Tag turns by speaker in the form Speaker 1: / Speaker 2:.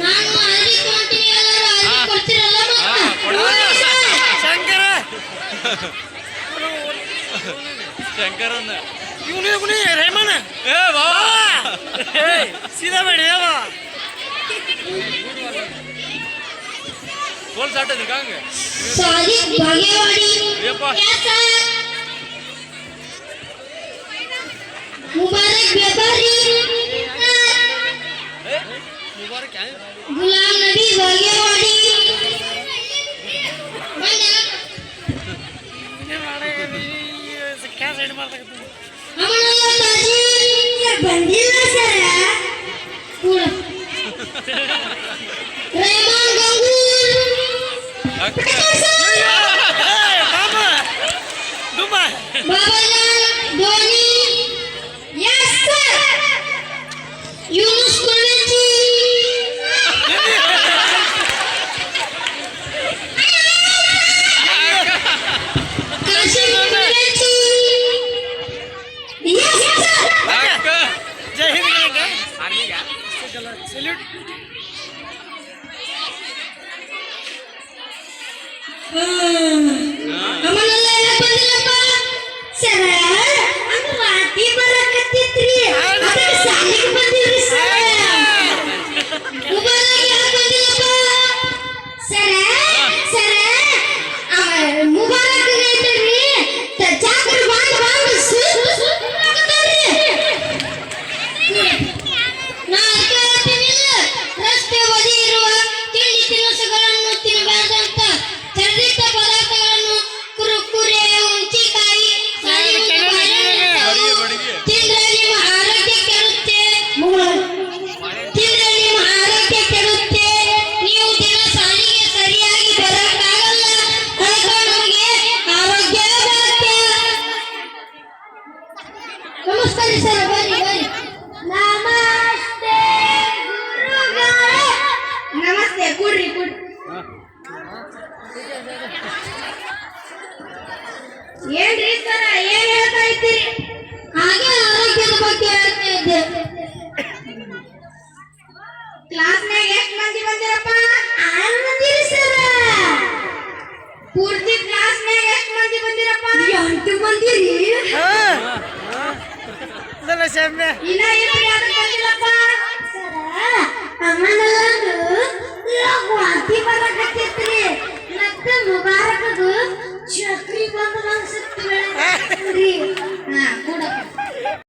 Speaker 1: ನಾನು ಆರಿ ಕೊಡ್ತೀನಿ ಎಲ್ಲರೂ ಆರಿ ಕೊಡ್ತಿರಲ್ಲ
Speaker 2: ಶಂಕರ ಶಂಕರನ್ನ ಇವನು ರೇಮನ ಏ ಬಾಬಾ ಏ ಸೀದಾ ಬೇಡ ಏ ಬಾ ಗೋಲ್ ಸಾಟ ನಿಕಾಂಗ
Speaker 1: ಸಾರಿ ಭಾಗ್ಯವಾಡಿ
Speaker 2: ಏಪಾ
Speaker 1: मुबारक व्यापारी
Speaker 2: मुबारक क्या
Speaker 1: गुलाम नबी भाग्यवाड़ी
Speaker 2: क्या साइड मार सकते
Speaker 1: हमारा ताजी ये बंदिला सर पूरा रेमान गंगूर
Speaker 2: बाबा दुबा
Speaker 1: Babajan Dhoni yes sir Yunus Qureshi Kasim Qureshi yes sir
Speaker 2: जय हिंद आर्मी का सैल्यूट
Speaker 1: ಅಮ್ಮನಲ್ಲ ಬಂದಿಲ್ಲಪ್ಪ ಸರ ಅದು ರಾತ್ರಿ ಬರಕತ್ತಿತ್ರಿ ಅದಕ್ಕೆ ಸಾಲಿಗೆ ಬಂದಿವ್ರಿ ಸರ ಮುಬಾರಕ್ ಯಾಕೆ ಬಂದಿಲ್ಲಪ್ಪ ಸರ ಮುಬಾರಕ್ ಐತಲ್ರಿ ಚಾಕರ್ ಬಾಂಡ್ ಸುತ್ತಾಡ್ತಾರ್ರಿ ನಾ ಅದಕ್ಕೆ ಹೇಳ್ತೀನಿಲ್ಲ ರಸ್ತೆ ಬದಿ ಇರುವ ತಿಂಡಿ ತಿನಿಸುಗಳನ್ನು ತಿನ್ನಬಾರ್ದಂತ ಚರ್ದಿತ ಪದಾರ್ಥಗಳನ್ನು ಕುರುಕುರೆ ಹುಂಚಿಕಾಯಿ ತಿಂದ್ರೆ ನಿಮ್ಮ ಆರೋಗ್ಯ ಕೆಡುತ್ತೆ ನೀವು ದಿನ ಸಾಲಿಗೆ ಸರಿಯಾಗಿ ಬರಕ್ಕಾಗಲ್ಲ ಅದಕ್ಕೆ ನಮಗೆ ಆರೋಗ್ಯ ಅಗತ್ಯ ನಮಸ್ಕಾರ ಸರ್ ಬನ್ನಿ ನಮಸ್ತೆ ಗುರುಗಳೇ ನಮಸ್ತೆ ಕುಡ್ರಿ ಏನ್ರಿ ಸರ ಏನ್ ಹೇಳ್ತಾ ಇದ್ದೀರಿ ಹಾಗೆ ಆರೋಗ್ಯದ ಬಗ್ಗೆ ಹೇಳ್ತಾ ಇದ್ದೆ ಕ್ಲಾಸ್ನಾಗ ಎಷ್ಟು ಮಂದಿ ಬಂದಿರಪ್ಪ 6 ಮಂದಿ ರೀ ಸರ ಪೂರ್ತಿ ಕ್ಲಾಸ್ನಾಗ ಎಷ್ಟು ಮಂದಿ ಬಂದಿರಪ್ಪ 8 ಮಂದಿ ರೀ
Speaker 2: ಇದೆಲ್ಲ ಶಮ್ಮೆ
Speaker 1: ಇನ್ನ ಏನು ಯಾರು ಬಂದಿಲ್ಲಪ್ಪ ಸರ ಅಮ್ಮನಲ್ಲಂದು ವಾಂತಿ ಬರಕತ್ತಿತ್ರಿ ಮತ್ತೆ ಮುಬಾರಕದು ಚಕ್ರಿ ಬಂದು ಅನ್ಸುತ್ತೆ